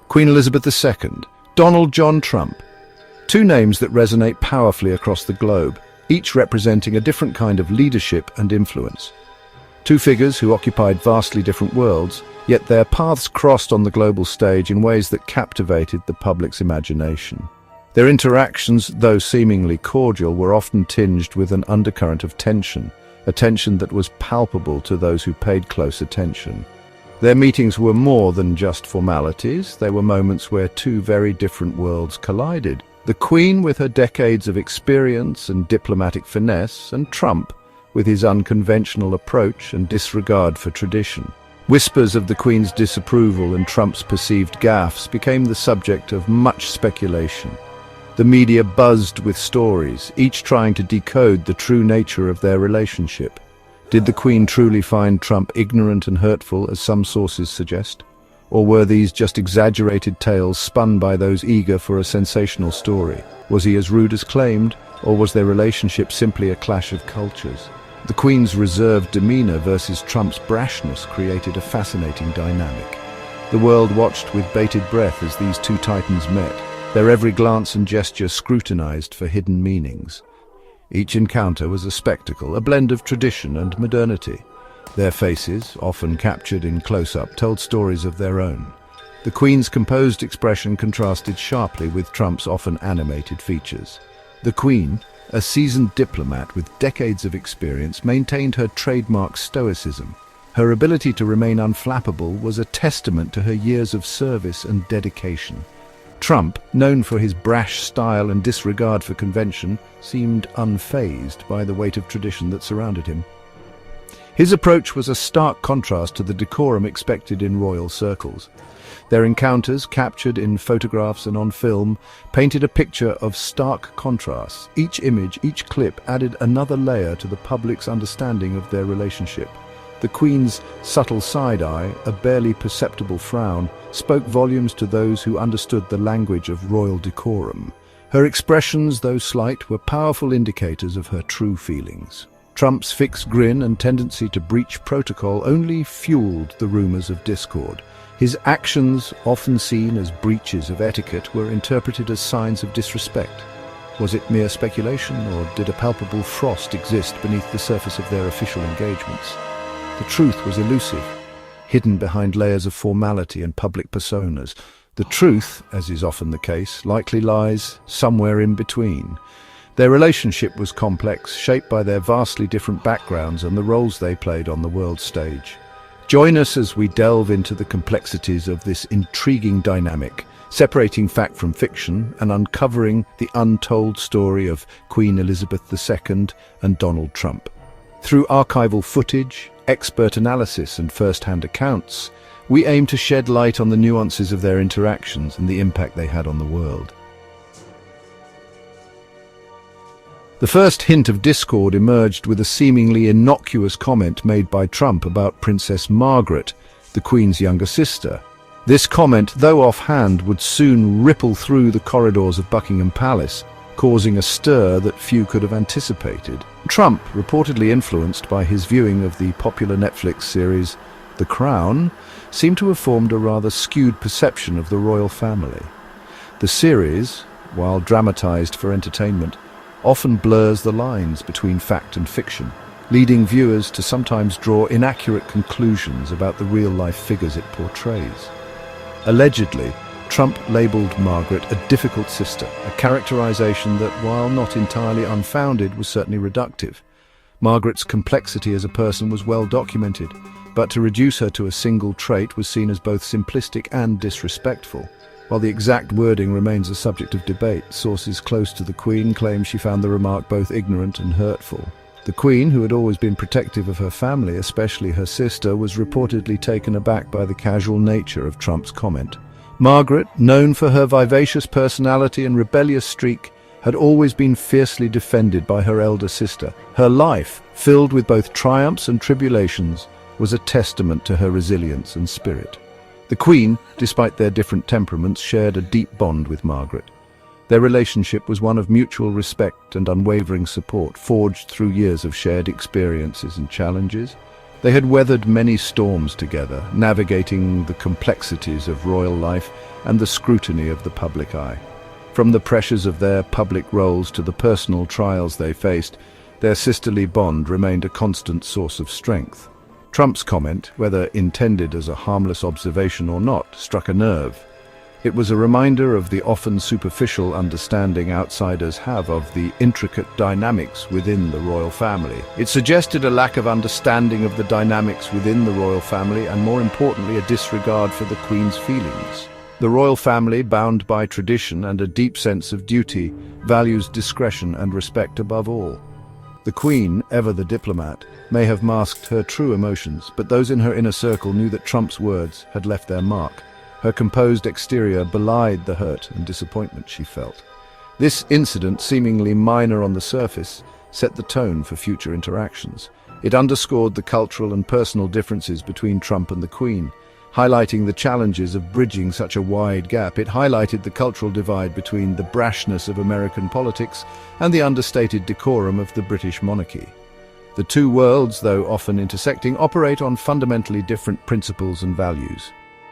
Queen Elizabeth II, Donald John Trump. Two names that resonate powerfully across the globe, each representing a different kind of leadership and influence. Two figures who occupied vastly different worlds, yet their paths crossed on the global stage in ways that captivated the public's imagination. Their interactions, though seemingly cordial, were often tinged with an undercurrent of tension, a tension that was palpable to those who paid close attention. Their meetings were more than just formalities. They were moments where two very different worlds collided. The Queen with her decades of experience and diplomatic finesse, and Trump with his unconventional approach and disregard for tradition. Whispers of the Queen's disapproval and Trump's perceived gaffes became the subject of much speculation. The media buzzed with stories, each trying to decode the true nature of their relationship. Did the Queen truly find Trump ignorant and hurtful, as some sources suggest? Or were these just exaggerated tales spun by those eager for a sensational story? Was he as rude as claimed, or was their relationship simply a clash of cultures? The Queen's reserved demeanor versus Trump's brashness created a fascinating dynamic. The world watched with bated breath as these two titans met, their every glance and gesture scrutinized for hidden meanings. Each encounter was a spectacle, a blend of tradition and modernity. Their faces, often captured in close-up, told stories of their own. The Queen's composed expression contrasted sharply with Trump's often animated features. The Queen, a seasoned diplomat with decades of experience, maintained her trademark stoicism. Her ability to remain unflappable was a testament to her years of service and dedication. Trump, known for his brash style and disregard for convention, seemed unfazed by the weight of tradition that surrounded him. His approach was a stark contrast to the decorum expected in royal circles. Their encounters, captured in photographs and on film, painted a picture of stark contrasts. Each image, each clip added another layer to the public's understanding of their relationship. The Queen's subtle side-eye, a barely perceptible frown, spoke volumes to those who understood the language of royal decorum. Her expressions, though slight, were powerful indicators of her true feelings. Trump's fixed grin and tendency to breach protocol only fueled the rumors of discord. His actions, often seen as breaches of etiquette, were interpreted as signs of disrespect. Was it mere speculation, or did a palpable frost exist beneath the surface of their official engagements? The truth was elusive, hidden behind layers of formality and public personas. The truth, as is often the case, likely lies somewhere in between. Their relationship was complex, shaped by their vastly different backgrounds and the roles they played on the world stage. Join us as we delve into the complexities of this intriguing dynamic, separating fact from fiction and uncovering the untold story of Queen Elizabeth II and Donald Trump. Through archival footage, expert analysis and first-hand accounts, we aim to shed light on the nuances of their interactions and the impact they had on the world. The first hint of discord emerged with a seemingly innocuous comment made by Trump about Princess Margaret, the Queen's younger sister. This comment, though offhand, would soon ripple through the corridors of Buckingham Palace, causing a stir that few could have anticipated. Trump, reportedly influenced by his viewing of the popular Netflix series The Crown, seemed to have formed a rather skewed perception of the royal family. The series, while dramatized for entertainment, often blurs the lines between fact and fiction, leading viewers to sometimes draw inaccurate conclusions about the real-life figures it portrays. Allegedly, Trump labelled Margaret a difficult sister, a characterization that, while not entirely unfounded, was certainly reductive. Margaret's complexity as a person was well documented, but to reduce her to a single trait was seen as both simplistic and disrespectful. While the exact wording remains a subject of debate, sources close to the Queen claim she found the remark both ignorant and hurtful. The Queen, who had always been protective of her family, especially her sister, was reportedly taken aback by the casual nature of Trump's comment. Margaret, known for her vivacious personality and rebellious streak, had always been fiercely defended by her elder sister. Her life, filled with both triumphs and tribulations, was a testament to her resilience and spirit. The Queen, despite their different temperaments, shared a deep bond with Margaret. Their relationship was one of mutual respect and unwavering support, forged through years of shared experiences and challenges. They had weathered many storms together, navigating the complexities of royal life and the scrutiny of the public eye. From the pressures of their public roles to the personal trials they faced, their sisterly bond remained a constant source of strength. Trump's comment, whether intended as a harmless observation or not, struck a nerve. It was a reminder of the often superficial understanding outsiders have of the intricate dynamics within the royal family. It suggested a lack of understanding of the dynamics within the royal family and, more importantly, a disregard for the Queen's feelings. The royal family, bound by tradition and a deep sense of duty, values discretion and respect above all. The Queen, ever the diplomat, may have masked her true emotions, but those in her inner circle knew that Trump's words had left their mark. Her composed exterior belied the hurt and disappointment she felt. This incident, seemingly minor on the surface, set the tone for future interactions. It underscored the cultural and personal differences between Trump and the Queen, highlighting the challenges of bridging such a wide gap. It highlighted the cultural divide between the brashness of American politics and the understated decorum of the British monarchy. The two worlds, though often intersecting, operate on fundamentally different principles and values.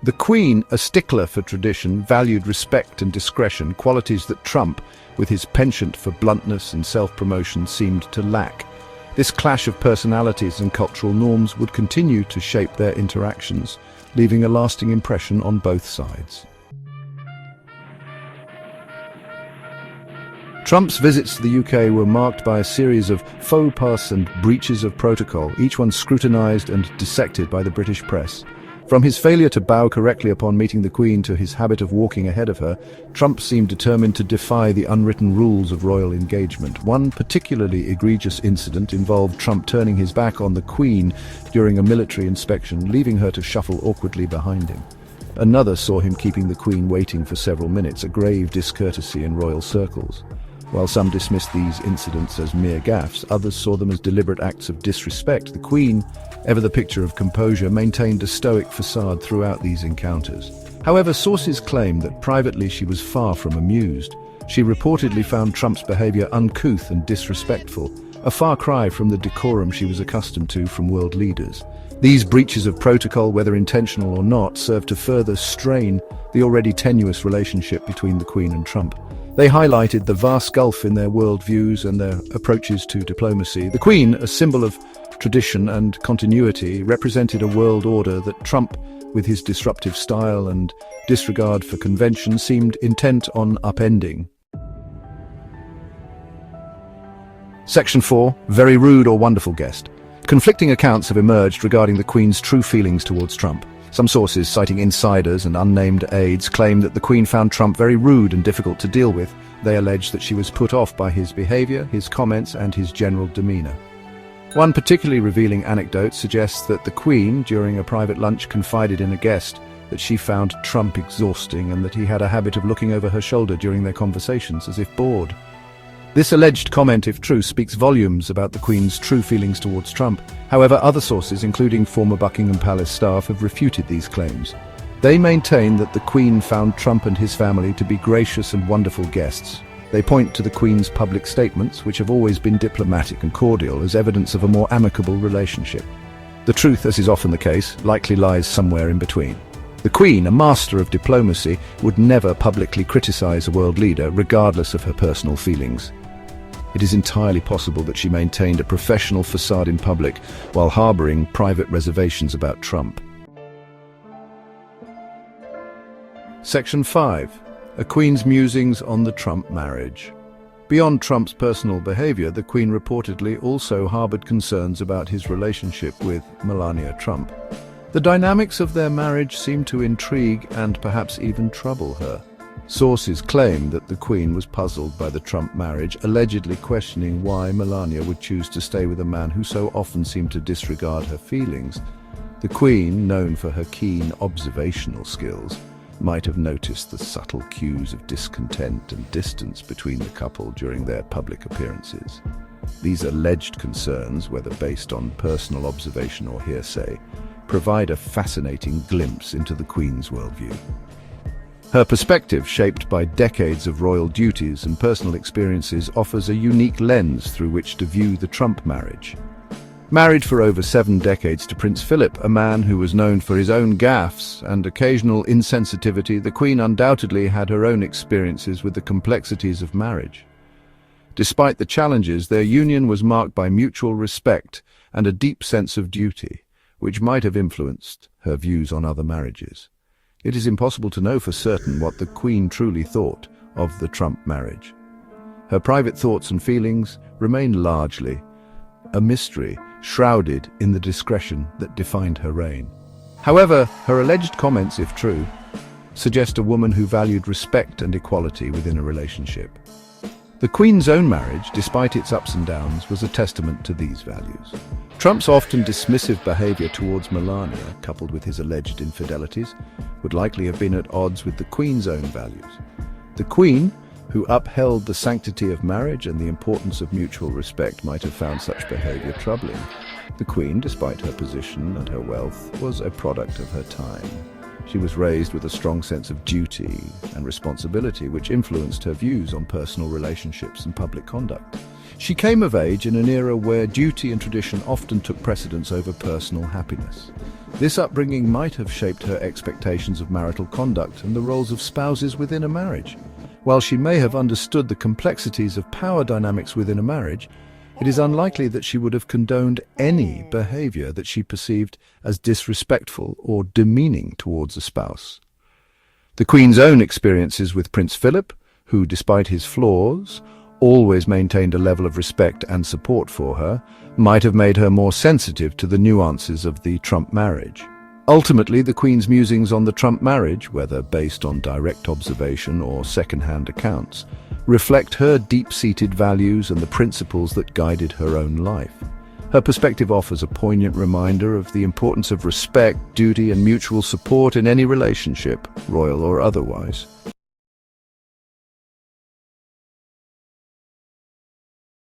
The Queen, a stickler for tradition, valued respect and discretion, qualities that Trump, with his penchant for bluntness and self-promotion, seemed to lack. This clash of personalities and cultural norms would continue to shape their interactions, leaving a lasting impression on both sides. Trump's visits to the UK were marked by a series of faux pas and breaches of protocol, each one scrutinised and dissected by the British press. From his failure to bow correctly upon meeting the Queen to his habit of walking ahead of her, Trump seemed determined to defy the unwritten rules of royal engagement. One particularly egregious incident involved Trump turning his back on the Queen during a military inspection, leaving her to shuffle awkwardly behind him. Another saw him keeping the Queen waiting for several minutes, a grave discourtesy in royal circles. While some dismissed these incidents as mere gaffes, others saw them as deliberate acts of disrespect. The Queen, ever the picture of composure, maintained a stoic facade throughout these encounters. However, sources claim that privately she was far from amused. She reportedly found Trump's behavior uncouth and disrespectful, a far cry from the decorum she was accustomed to from world leaders. These breaches of protocol, whether intentional or not, served to further strain the already tenuous relationship between the Queen and Trump. They highlighted the vast gulf in their worldviews and their approaches to diplomacy. The Queen, a symbol of tradition and continuity, represented a world order that Trump, with his disruptive style and disregard for convention, seemed intent on upending. Section 4. Very rude or wonderful guest. Conflicting accounts have emerged regarding the Queen's true feelings towards Trump. Some sources, citing insiders and unnamed aides, claim that the Queen found Trump very rude and difficult to deal with. They allege that she was put off by his behavior, his comments, and his general demeanor. One particularly revealing anecdote suggests that the Queen, during a private lunch, confided in a guest that she found Trump exhausting and that he had a habit of looking over her shoulder during their conversations as if bored. This alleged comment, if true, speaks volumes about the Queen's true feelings towards Trump. However, other sources, including former Buckingham Palace staff, have refuted these claims. They maintain that the Queen found Trump and his family to be gracious and wonderful guests. They point to the Queen's public statements, which have always been diplomatic and cordial, as evidence of a more amicable relationship. The truth, as is often the case, likely lies somewhere in between. The Queen, a master of diplomacy, would never publicly criticize a world leader, regardless of her personal feelings. It is entirely possible that she maintained a professional facade in public while harboring private reservations about Trump. Section 5. A Queen's musings on the Trump marriage. Beyond Trump's personal behavior, the Queen reportedly also harbored concerns about his relationship with Melania Trump. The dynamics of their marriage seemed to intrigue and perhaps even trouble her. Sources claim that the Queen was puzzled by the Trump marriage, allegedly questioning why Melania would choose to stay with a man who so often seemed to disregard her feelings. The Queen, known for her keen observational skills, might have noticed the subtle cues of discontent and distance between the couple during their public appearances. These alleged concerns, whether based on personal observation or hearsay, provide a fascinating glimpse into the Queen's worldview. Her perspective, shaped by decades of royal duties and personal experiences, offers a unique lens through which to view the Trump marriage. Married for over 7 decades to Prince Philip, a man who was known for his own gaffes and occasional insensitivity, the Queen undoubtedly had her own experiences with the complexities of marriage. Despite the challenges, their union was marked by mutual respect and a deep sense of duty, which might have influenced her views on other marriages. It is impossible to know for certain what the Queen truly thought of the Trump marriage. Her private thoughts and feelings remain largely a mystery, shrouded in the discretion that defined her reign. However, her alleged comments, if true, suggest a woman who valued respect and equality within a relationship. The Queen's own marriage, despite its ups and downs, was a testament to these values. Trump's often dismissive behavior towards Melania, coupled with his alleged infidelities, would likely have been at odds with the Queen's own values. The Queen, who upheld the sanctity of marriage and the importance of mutual respect, might have found such behavior troubling. The Queen, despite her position and her wealth, was a product of her time. She was raised with a strong sense of duty and responsibility, which influenced her views on personal relationships and public conduct. She came of age in an era where duty and tradition often took precedence over personal happiness. This upbringing might have shaped her expectations of marital conduct and the roles of spouses within a marriage. While she may have understood the complexities of power dynamics within a marriage, it is unlikely that she would have condoned any behavior that she perceived as disrespectful or demeaning towards a spouse. The Queen's own experiences with Prince Philip, who, despite his flaws, always maintained a level of respect and support for her, might have made her more sensitive to the nuances of the Trump marriage. Ultimately, the Queen's musings on the Trump marriage, whether based on direct observation or second-hand accounts, reflect her deep-seated values and the principles that guided her own life. Her perspective offers a poignant reminder of the importance of respect, duty, and mutual support in any relationship, royal or otherwise.